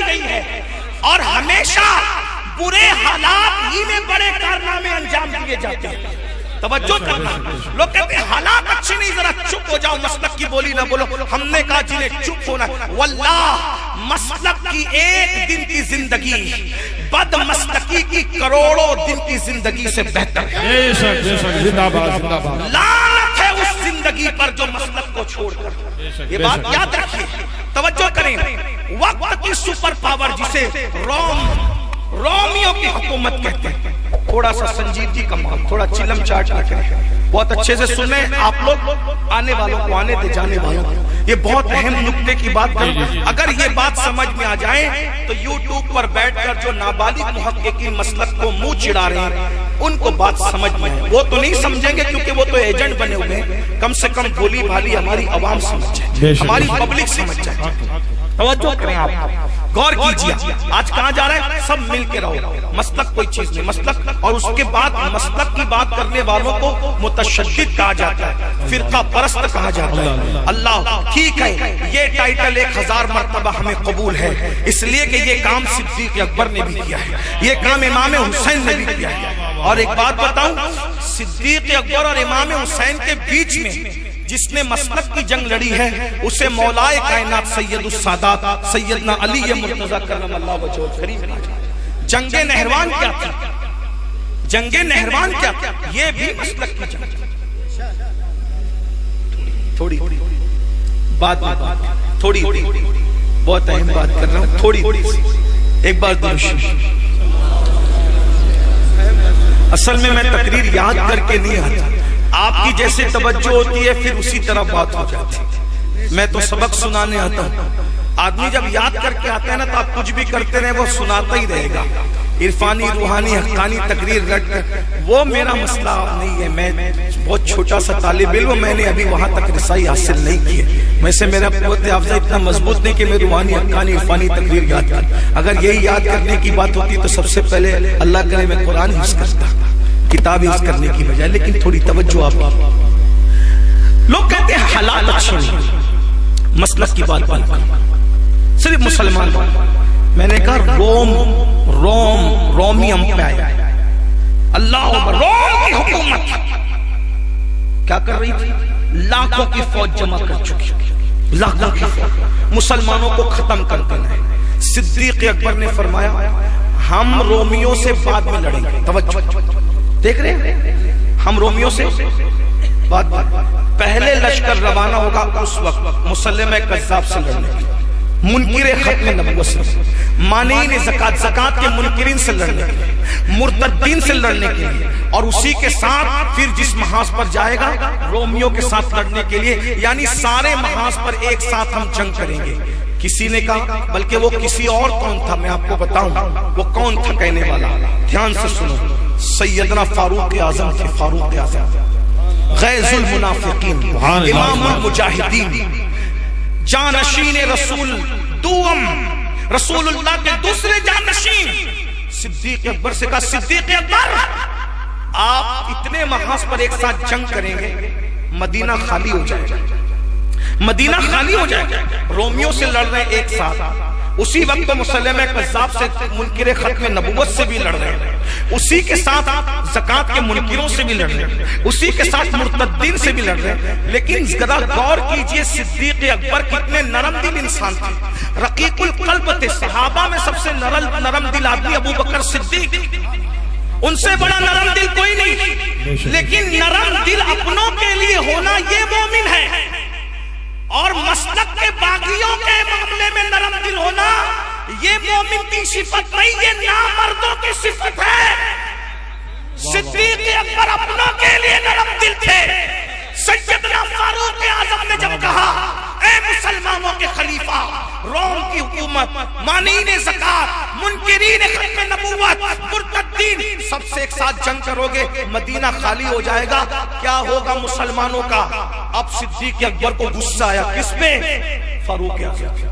گئی ہے اور ہمیشہ برے حالات ہی میں بڑے کارنامے انجام دیے جاتے ہیں. توجہ کرنا. لوگ کہتے ہیں حالات اچھے نہیں, ذرا چپ ہو جاؤ, مسلک کی بولی نہ بولو. ہم نے کہا جنہیں چپ ہونا, واللہ مسلک کی ایک دن کی زندگی بد مسلکی کی کروڑوں دن کی زندگی سے بہتر ہے. بے شک بے شک, زندہ باد زندہ باد. لعنت ہے اس زندگی پر جو مسلک کو چھوڑ کر. یہ بات یاد رکھیے, توجہ کریں. وقت کی سپر پاور جسے رومیوں کی حکومت کہتے ہیں, تھوڑا سا سنجیدگی کا مال, تھوڑا چلم چاٹ نہ کریں, بہت اچھے سے سنیں آپ لوگ, آنے والوں کو آنے دے, جانے والوں کو. یہ بہت اہم نکتے کی بات کریں. اگر یہ بات سمجھ میں آ جائے تو یوٹیوب پر بیٹھ کر جو نابالغ محققین مسلک کو منہ چڑھا رہے ہیں ان کو بات سمجھ میں آئے. وہ تو نہیں سمجھیں گے کیونکہ وہ تو ایجنٹ بنے ہوئے ہیں. کم سے کم بولی بھالی ہماری عوام سمجھ جائے, ہماری پبلک سمجھ جائے. توجہ کریں, آپ غور کیجئے. آج کہاں جا رہے ہیں؟ سب مل کے رہو. مسلک کوئی چیز نہیں, مسلک. اور اس کے بعد مسلک کی بات کرنے والوں کو متشدد کہا جاتا ہے, فرقہ پرست کہا جاتا ہے. اللہ ٹھیک ہے, یہ ٹائٹل 1000 مرتبہ ہمیں قبول ہے, اس لیے کہ یہ کام صدیق اکبر نے بھی کیا ہے, یہ کام امام حسین نے بھی کیا ہے. اور ایک بات بتاؤں, صدیق اکبر اور امام حسین کے بیچ میں جس نے مسلک کی جنگ لڑی ہے اسے مولائے کائنات سید السادات سیدنا علی مرتضی کرم اللہ وجہہ الکریم. جنگ نہروان کیا تھی؟ جنگ نہروان کیا تھی؟ یہ بھی مسلک کی جنگ. تھوڑی بات تھوڑی بہت اہم بات کر رہا ہوں, تھوڑی ایک بار درود. اصل میں تقریر یاد کر کے نہیں آتا, آپ کی جیسے توجہ ہوتی ہے پھر اسی طرح بات ہو جاتی. میں تو سبق سنانے آتا ہوں, آدمی جب یاد کر کے آتا ہے نا تو آپ کچھ بھی کرتے رہے وہ سناتا ہی رہے گا. عرفانی روحانی حقانی تقریر رٹ کر وہ میرا مسئلہ نہیں ہے. میں بہت چھوٹا سا طالب علم, میں نے ابھی وہاں تک رسائی حاصل نہیں کی ہے. میں سے میرا قوت حافظہ اتنا مضبوط نہیں کہ میں روحانی حقانی عرفانی تقریر یاد کر. اگر یہی یاد کرنے کی بات ہوتی تو سب سے پہلے اللہ کرے میں قرآن حفظ کرتا, کتاب حفظ کرنے کی بجائے. لیکن تھوڑی توجہ آپ. لوگ کہتے ہیں حالات اچھے نہیں, مسلک کی بات صرف مسلمان. میں نے کہا رومی امپائر, اللہ اکبر, روم کی حکومت کیا کر رہی تھی؟ لاکھوں کی فوج جمع کر چکی, لاکھوں کی فوج, مسلمانوں کو ختم کر دینا ہے. صدیق اکبر نے فرمایا ہم رومیوں سے بعد میں لڑیں گے. توجہ دیکھ رہے ہیں, ہم رومیوں سے بعد پہلے لشکر روانہ ہوگا اس وقت مسلمہ کذاب سے لڑنے کے, منکر ختم نبوت سے, مانعین زکات, زکات کے منکرین سے لڑنے کے لیے, مرتدین سے لڑنے کے لیے, اور اسی کے ساتھ پھر جس محاذ پر جائے گا رومیوں کے ساتھ لڑنے کے لیے. یعنی سارے محاذ پر ایک ساتھ ہم جنگ کریں گے. کسی نے کہا, بلکہ وہ کسی اور کون تھا میں آپ کو بتاؤں وہ کون تھا کہنے والا, دھیان سے سنو. سیدنا فاروق اعظم تھے, فاروق اعظم, غیظ المنافقین, امام المجاہدین, جانشین رسول دوم, رسول اللہ کے دوسرے جانشین. صدیق اکبر سے کہا صدیق اکبر آپ اتنے محاذ پر ایک ساتھ جنگ کریں گے مدینہ خالی ہو جائے گا, مدینہ خالی ہو جائے گا. رومیوں سے لڑ رہے ایک ساتھ, اسی وقت مسلمہ کذاب سے منکر ختم نبوت سے بھی لڑ رہے ہیں, اسی کے ساتھ زکات کے منکروں سے بھی لڑ رہے ہیں, اسی کے ساتھ مرتدین سے بھی لڑ رہے ہیں. لیکن ذرا غور کیجئے صدیق اکبر کتنے نرم دل انسان تھے, رقیق القلب تھے. صحابہ میں سب سے نرم دل آدمی ابو بکر صدیق, ان سے بڑا نرم دل کوئی نہیں. لیکن نرم دل اپنوں کے لیے ہونا یہ مومن ہے, اور مسلک کے باغیوں کے معاملے میں نرم دل ہونا یہ مومن کی صفت نہیں, یہ نامردوں کی صفت ہے. صدیق اکبر اپنوں کے لیے نرم دل تھے. سیدنا فاروق اعظم نے جب کہا اے مسلمانوں کے خلیفہ, روم کی حکومت, مانعین زکات, منکرین ختم نبوت, مرتدین, سب سے ایک ساتھ جنگ کرو گے مدینہ خالی ہو جائے گا, کیا ہوگا مسلمانوں کا؟ اب صدیق اکبر کو غصہ آیا, کس پہ؟ فاروق اعظم.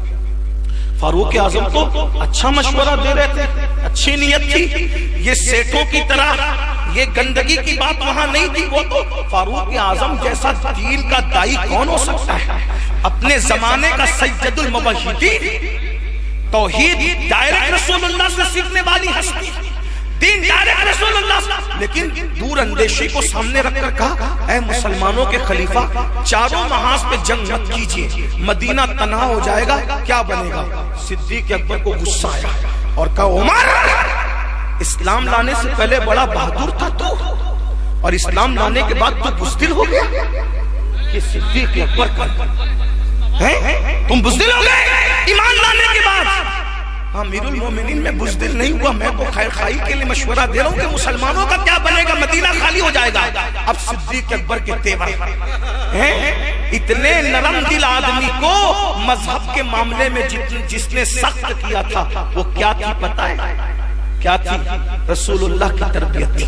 فاروق اعظم تو اچھا مشورہ دے رہے تھے, اچھی نیت تھی, یہ سیٹوں کی طرح یہ گندگی کی بات وہاں نہیں تھی. وہ تو فاروق اعظم جیسا دین کا دائی کون ہو سکتا ہے, اپنے زمانے کا سید الموحدین, توحید ڈائریکٹ رسول اللہ سے سیکھنے والی ہستی، دین ڈائریکٹ رسول اللہ سے، لیکن دور اندیشی کو سامنے رکھ کر کہا اے مسلمانوں کے خلیفہ چاروں محاذ پہ جنگ مت کیجئے، مدینہ تنہا ہو جائے گا، کیا بنے گا؟ صدیق اکبر کو غصہ آیا اور کہا عمر اسلام لانے سے پہلے بڑا بہادر تھا تو، اور اسلام لانے کے بعد تو بزدل ہو گیا؟ کہ صدیق اکبر کا تم بزدل ہو گئے ایمان لانے کے بعد؟ امیر المومنین میں بزدل نہیں ہوا، میں تو خیر خواہی کے لیے مشورہ دے رہا ہوں کہ مسلمانوں کا کیا بنے گا، مدینہ خالی ہو جائے گا۔ اب صدیق اکبر کے تیور اتنے نرم دل آدمی کو مذہب کے معاملے میں جس نے سخت کیا تھا وہ کیا تھی پتہ ہے؟ کیا تھی؟ رسول اللہ کی تربیت تھی۔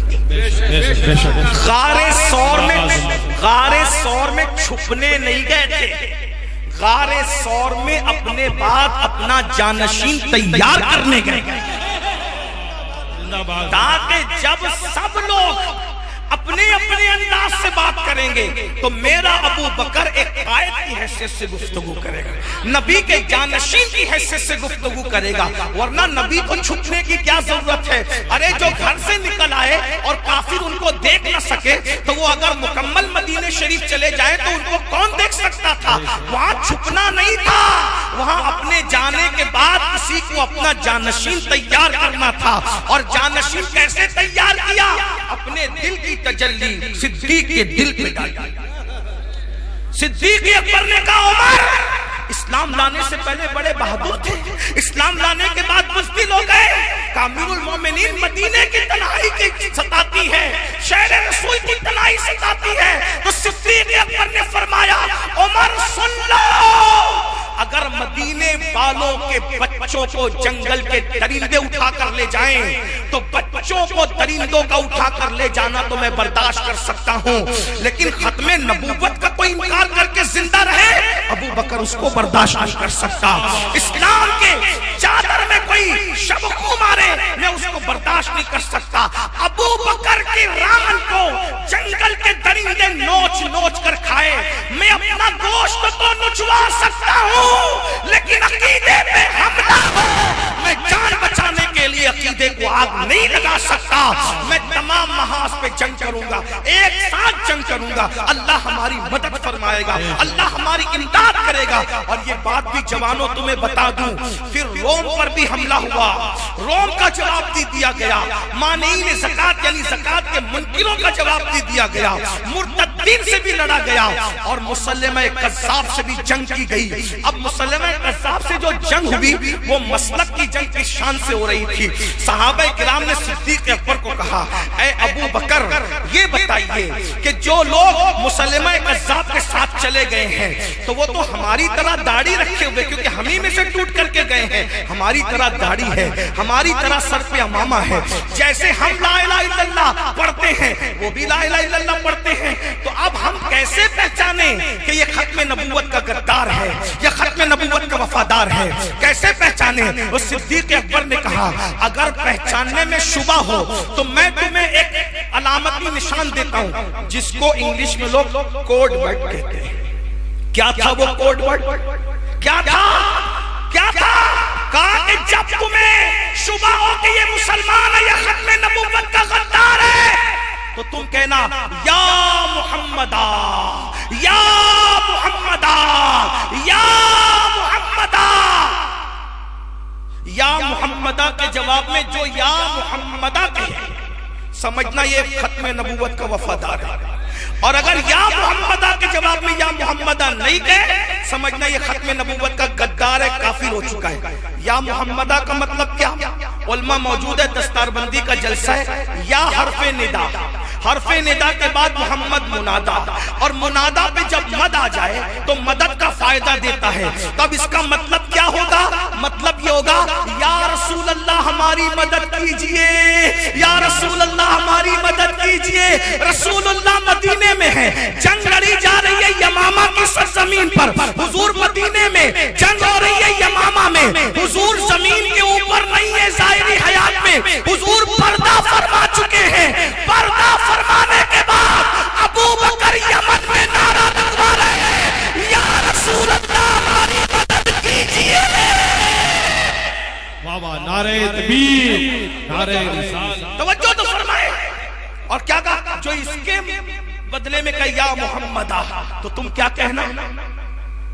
غار ثور میں چھپنے نہیں گئے تھے، غار ثور میں اپنے بعد اپنا جانشین تیار کرنے گئے، تاکہ جب سب لوگ اپنے اپنے انداز سے بات کریں گے تو میرا ابو بکر ایک قائد کی حیثیت سے گفتگو کرے گا، نبی کے جانشین کی حیثیت سے گفتگو کرے گا، ورنہ نبی کو چھپنے کی کیا ضرورت ہے؟ ارے جو گھر سے نکل آئے اور کافر ان کو دیکھ نہ سکے تو وہ اگر مکمل مدینہ شریف چلے جائیں تو ان کو کون دیکھ سکتا تھا؟ وہاں چھپنا نہیں تھا، وہاں اپنے جانے کے بعد کسی کو اپنا جانشین تیار کرنا تھا۔ اور جانشین کیسے تیار کیا؟ اپنے دل کی تجلی صدیق کے دل پہ ڈالی۔ صدیق اکبر نے کہا عمر اسلام لانے سے پہلے بڑے بہادر تھے، اسلام لانے کے بعد بزدل ہو گئے۔ امیر المومنین مدینے کی تنہائی کی ستاتی ہے، شہر رسول کی تنہائی ستاتی ہے، تو صدیق اکبر نے فرمایا عمر سن لو، اگر مدینے والوں کے بچوں کو جنگل کے درندے اٹھا کر لے جائیں تو بچوں کو درندوں کا اٹھا کر لے جانا تو میں برداشت کر سکتا ہوں، لیکن ختم نبوت کا کوئی انکار کر کے زندہ رہے ابو بکر اس کو برداشت نہیں کر سکتا۔ اسلام کے چادر میں کوئی شب کو مارے میں اس کو برداشت نہیں کر سکتا۔ ابو بکر کی ران کو جنگل کے درندے نوچ نوچ کر کھائے، میں اپنا گوشت تو نچوا سکتا ہوں لیکن عقیدے پہ حملہ ہو، میں جان بچانے کے لیے عقیدے کو آگ نہیں لگا سکتا۔ میں تمام محاذ پہ جنگ کروں گا، ایک ساتھ جنگ کروں گا، اللہ ہماری مدد فرمائے گا، اللہ ہماری امداد کرے گا۔ اور یہ بات بھی جوانوں تمہیں بتا دوں، پھر روم پر بھی حملہ ہوا، روم کا جواب دی دیا گیا، مانعین زکات یعنی زکات کے منکروں کا جواب دی دیا گیا، مرتدین سے بھی لڑا گیا، اور مسلمہ کذاب سے بھی جنگ کی گئی۔ اب مسلمہ کذاب سے جو جنگ ہوئی وہ مسلک کی جنگ کی شان سے ہو رہی تھی۔ صحابہ کرام نے صدیق اکبر کو کہا اے ابو بکر یہ بتائیے کہ جو لوگ مسلمہ کذاب کے ساتھ چلے گئے ہیں تو وہ تو ہماری طرح داڑھی رکھے ہوئے، کیونکہ ہم ہی میں سے ٹوٹ کر کے گئے ہیں، ہماری طرح داڑھی ہے، ہماری طرح سر پہ امامہ ہے، جیسے ہم لا الہ الا اللہ پڑھتے ہیں وہ بھی لا الہ الا اللہ پڑھتے ہیں، تو اب ہم کیسے پہچانیں کہ یہ ختم نبوت کا غدار ہے یا ختم نبوت کا وفادار ہے؟ کیسے پہچانے؟ وہ صدیق اکبر نے کہا اگر پہچاننے میں شبہ ہو تو میں تمہیں ایک علامتی نشان دیتا ہوں جس کو انگلش میں لوگ کوڈ ورڈ کہتے ہیں۔ کیا تھا وہ کوڈ ورڈ؟ کیا تھا؟ کیا تھا؟ کہا کہ جب تمہیں شبہ ہو کہ یہ مسلمان ہے یا ختم نبوت کا غدار ہے تو تم کہنا یا محمدہ یا محمدہ یا محمدہ۔ یا محمدہ کے جواب میں جو یا محمدہ کہے سمجھنا یہ ختم نبوت کا وفادار ہے، اور اگر یا محمدہ کے جواب میں یا محمدہ نہیں کہے سمجھنا یہ ختم نبوت کا غدار ہے، کافر ہو چکا ہے۔ یا محمدہ کا مطلب کیا؟ علماء موجود ہے، دستار بندی کا جلسہ ہے۔ یا حرف ندا، حرف ندا کے بعد محمد منادا، اور منادا پہ جب مد آ جائے تو مدد کا فائدہ دیتا ہے، تب اس کا مطلب کیا ہوگا؟ مطلب یہ ہوگا یا رسول اللہ ہماری مدد کیجئے، یا رسول اللہ ہماری مدد کیجئے۔ رسول اللہ مدینے میں ہے، جنگ لڑی جا رہی ہے یمامہ کی سرزمین پر، حضور مدینے میں جنگ ہو رہی ہے یمامہ میں، حضور زمین کے اوپر نہیں ہے، ظاہری حیات میں حضور پردہ فرما چکے ہیں۔ پردہ فرمانے کے بعد ابو بکر یمن میں نعرہ لگوا رہے ہیں یا رسول اللہ ہماری مدد کیجئے۔ مرحبا، نعرہ تکبیر، نعرہ رسالت. توجہ تو فرمائے. اور کیا کہا؟ جو اس کے بدلے میں کہا یا محمدہ، تو تم کیا کہنا؟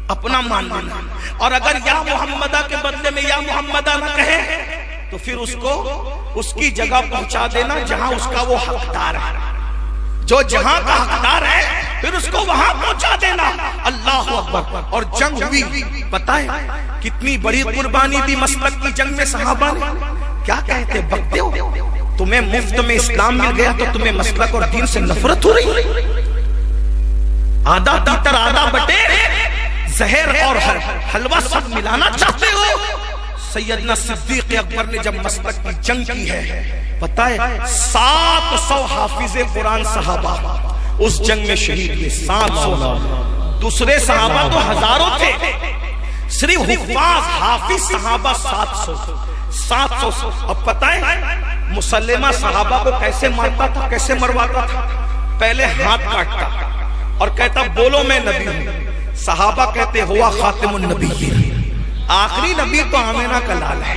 اپنا مان لینا. اور اگر یا محمدہ کے بدلے میں یا محمدہ نہ کہے تو پھر اس کو اس کی جگہ پہنچا دینا جہاں اس کا وہ حقدار ہے. جو جہاں کا حقدار ہے پھر اس کو وہاں پہنچا دینا. اللہ اکبر. اور جنگ ہوئی، پتہ ہے کتنی بڑی قربانی دی مسلک کی جنگ میں صحابہ نے. کیا کہتے؟ بکتے ہو تمہیں مفت میں اسلام مل گیا تو تمہیں مسلک اور دین سے نفرت ہو رہی. آدھا تیتر آدھا بٹے، زہر اور حلوہ سب ملانا چاہتے ہو. سیدنا صدیق اکبر نے جب مسلک کی جنگ کی ہے، پتہ ہے 700 حافظ قرآن صحابہ اس جنگ میں شہید ہوئے. 700. دوسرے صحابہ تو ہزاروں تھے، صرف حفاظ حافظ صحابہ 700. اب پتہ ہے مسلمہ صحابہ کو کیسے مارتا تھا، کیسے مرواتا تھا؟ پہلے ہاتھ کاٹتا اور کہتا بولو میں نبی ہوں. صحابہ کہتے ہوا خاتم النبی، آخری نبی تو آمینہ کا لال ہے.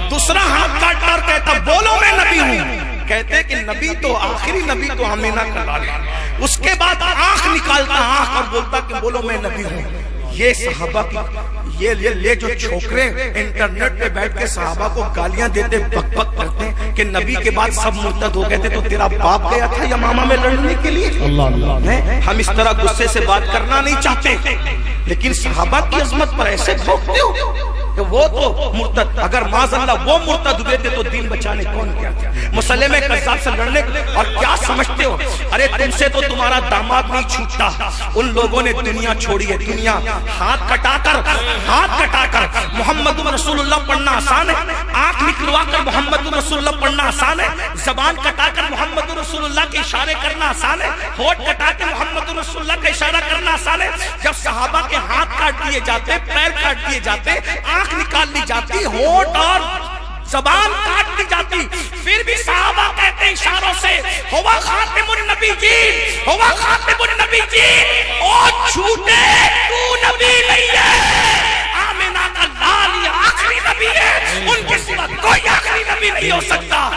دوسرا ہاتھ کاٹتا اور کہتا بولو میں نبی ہوں. کہتے کہ نبی تو آخری نبی تو آمینہ کا لال ہے. اس کے بعد آنکھ نکالتا آنکھ اور بولتا کہ بولو میں نبی ہوں. یہ صحابہ کی یہ جو چھوکرے انٹرنیٹ پہ بیٹھ کے صحابہ کو گالیاں دیتے بک بک کرتے کہ نبی کے بعد سب مرتد ہو گئے تھے، تو تیرا باپ گیا تھا یمامہ میں لڑنے کے لیے. ہم اس طرح غصے سے بات کرنا نہیں چاہتے، لیکن صحابہ کی عظمت پر ایسے بھوکتے ہو کہ وہ تو مرتد. اگر معاذ اللہ وہ مرتد ہوئے تھے تو دین بچانے کون کیا تھا؟ مسلمہ کذاب سے لڑنے. اور کیا سمجھتے ہو؟ ارے تم سے تو تمہارا داماد نہیں چھوٹتا. ان لوگوں نے دنیا چھوڑی ہے. دنیا ہاتھ کٹا کر محمد رسول اللہ پڑھنا آسان ہے. آنکھ نکلوا کر محمد رسول اللہ پڑھنا آسان ہے. زبان کٹا کر محمد رسول اللہ کے اشارے کرنا آسان ہے. ہونٹ کٹا کے محمد رسول اللہ کا اشارہ کرنا آسان ہے. جب صحابہ کے ہاتھ کاٹ دیے جاتے، پیر کاٹ دیے جاتے، آنکھ نکال لی جاتی، ہونٹ اور زبان کاٹ دی جاتی، پھر بھی صحابہ کہتے اشاروں سے ہوا خاتم النبیین، ہوا خاتم النبیین. او جھوٹے، تو نبی نہیں ہے. آمینہ کا لال یہ آخری نبی ہے، ان کے سوا کوئی آخری نبی نہیں ہو سکتا.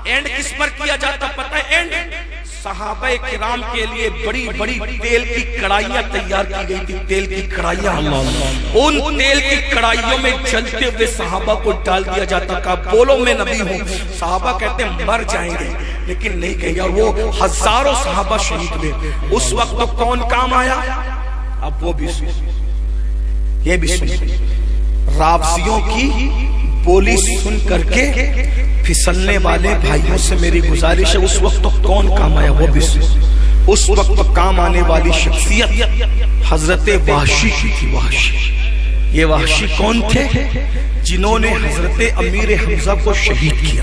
اینڈ کس پر کیا جاتا پتہ ہے؟ اینڈ صحابہ کرام کے لیے بڑی بڑی تیل کی کڑھائیاں تیار کی گئی تھی. تیل کی کڑھائیاں، ان تیل کی کڑھائیوں میں جلتے ہوئے صحابہ کو ڈال دیا جاتا. کہا بولو میں نبی ہوں. صحابہ کہتے ہیں مر جائیں گے لیکن نہیں کہیں. اور وہ ہزاروں صحابہ شہید ہوئے. اس وقت تو کون کام آیا؟ اب وہ بھی یہ بھی رافضیوں کی بولی سن کر کے پھسلنے والے بھائیوں سے میری گزارش ہے، اس وقت تو کون کام آیا؟ وہ بھی اس وقت کام آنے والی شخصیت حضرت وحشی کی تھی. وحشی، یہ وحشی کون تھے؟ جنہوں نے حضرت امیر حمزہ کو شہید کیا.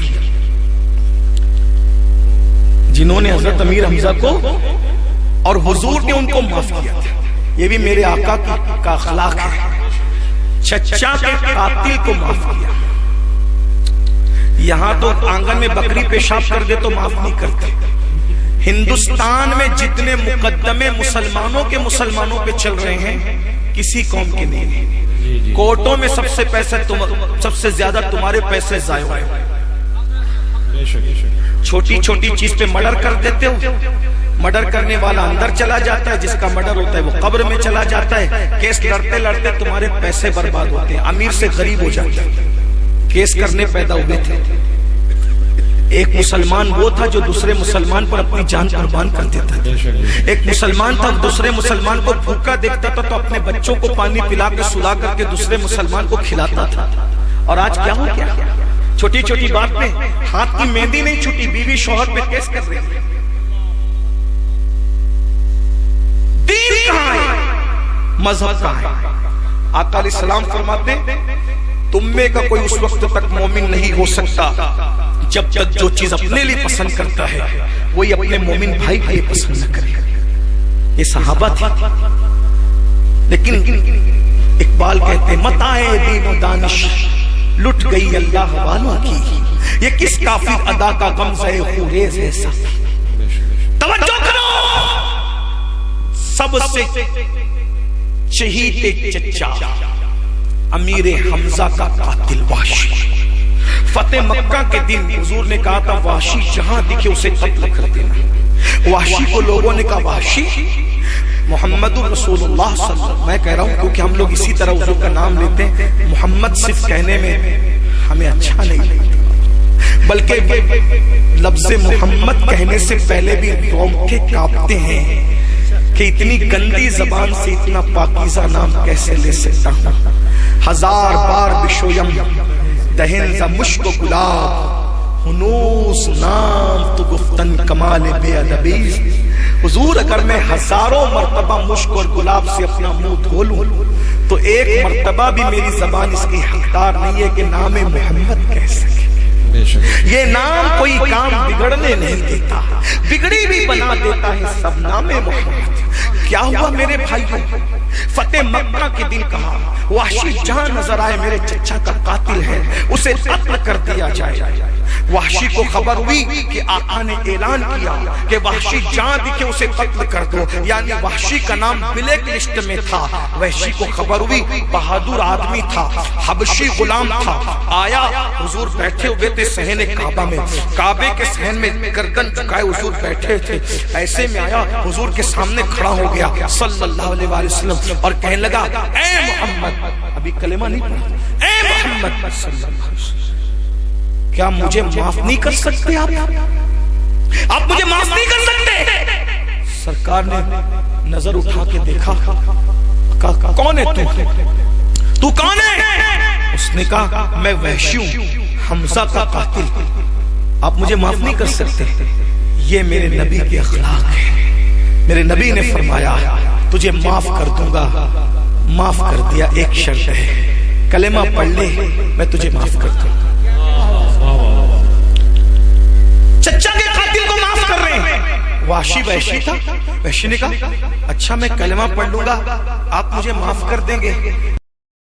جنہوں نے حضرت امیر حمزہ کو، اور حضور نے ان کو معاف کیا تھا. یہ بھی میرے آقا کا اخلاق ہے. چچا کے قاتل کو معاف کیا. یہاں تو آنگن میں بکری پیشاب کر دے تو معاف نہیں کرتے. ہندوستان میں جتنے مقدمے مسلمانوں پہ چل رہے ہیں کسی قوم کے نہیں. کورٹوں میں سب سے زیادہ تمہارے پیسے ضائع ہوئے. چھوٹی چھوٹی چیز پہ مرڈر کر دیتے ہو. مرڈر کرنے والا اندر چلا جاتا ہے، جس کا مرڈر ہوتا ہے وہ قبر میں چلا جاتا ہے. کیس لڑتے لڑتے تمہارے پیسے برباد ہوتے ہیں. امیر سے غریب ہو جاتا ہے. کیس کرنے پیدا ہوئے تھے. ایک مسلمان وہ تھا جو دوسرے مسلمان پر اپنی جان قربان کر دیتا تھا. ایک مسلمان تھا دوسرے مسلمان کو بھوکا دیکھتا تھا تو اپنے بچوں کو پانی پلا کے سلا کر کے دوسرے مسلمان کو کھلاتا تھا. اور آج کیا ہو گیا؟ چھوٹی چھوٹی بات میں ہاتھ کی مہندی نہیں چھوٹی، بیوی شوہر پہ کیس کر رہی ہے. دین کہاں ہے؟ مذہب کہاں ہے؟ آقا علیہ السلام فرماتے تم میں کا کوئی اس وقت تک مومن نہیں ہو سکتا جب تک جو چیز اپنے لیے پسند کرتا ہے وہی اپنے مومن بھائی کے لیے پسند نہ کرے. یہ صحابہ تھے. لیکن اقبال کہتے ہیں متاع دین و دانش لٹ گئی اللہ والوں کی، یہ کس کافر ادا کا غمزہ خوریز ہے. توجہ کرو، سب سے چہیتے چچا امیر حمزہ کا قاتل وحشی. فتح مکہ کے دن حضور نے کہا تھا وحشی جہاں دکھے اسے قتل کر دینا. وحشی کو لوگوں نے کہا وحشی محمد رسول اللہ صلی اللہ علیہ وسلم. میں کہہ رہا ہوں کیونکہ ہم لوگ اسی طرح حضور کا نام لیتے ہیں, محمد صرف کہنے میں ہمیں اچھا نہیں لگتا, بلکہ لفظ محمد کہنے سے پہلے بھی رونقیں کانپتے ہیں کہ اتنی گندی زبان سے اتنا پاکیزہ نام کیسے لے سکتا ہوں. ہزار بار بشویم دہن ز مشک و گلاب ہنوس نام تو گفتن کمال بے ادبی. حضور اگر میں ہزاروں مرتبہ مشک اور گلاب سے اپنا منہ دھو لوں تو ایک مرتبہ بھی میری زبان اس کی حقدار نہیں ہے کہ نام محمد کہہ سکے. یہ نام کوئی کام بگڑنے نہیں دیتا, بگڑی بھی بنا دیتا ہے سب نام محمد. کیا ہوا میرے بھائیوں, فتح مکہ کے دن کہا وحشی جہاں نظر آئے میرے چچا کا قاتل ہے اسے قتل کر دیا جائے. وحشی کو خبر ہوئی کہ آقا نے اعلان کیا کہ وحشی جہاں دکھے اسے قتل کر دو, یعنی وحشی کا نام بلیک لسٹ میں تھا. وحشی کو خبر ہوئی بہادر آدمی تھا, حبشی غلام تھا, آیا حضور بیٹھے ہوئے تھے صحن کعبہ میں, کعبے کے صحن میں گردن جھکائے حضور بیٹھے تھے. ایسے میں آیا حضور کے سامنے کھڑا ہو گیا صلی اللہ علیہ وسلم اور کہنے لگا اے محمد, ابھی کلمہ نہیں پڑھا, اے محمد صلی اللہ علیہ وسلم کیا مجھے معاف نہیں کر سکتے آپ مجھے معاف نہیں کر سکتے؟ سرکار نے نظر اٹھا کے دیکھا, کہا کون ہے تو کون ہے؟ اس نے کہا میں وحشی ہوں, حمزہ کا قاتل. آپ مجھے معاف نہیں کر سکتے؟ یہ میرے نبی کے اخلاق ہے. میرے نبی نے فرمایا تجھے معاف کر دوں گا, معاف کر دیا, ایک شرط ہے کلمہ پڑھ لے میں تجھے معاف کر دوں گا. چچا کے قاتل کو معاف کر رہے ہیں. وحشی تھا, وحشی نے کہا اچھا میں کلمہ پڑھ لوں گا آپ مجھے معاف کر دیں گے.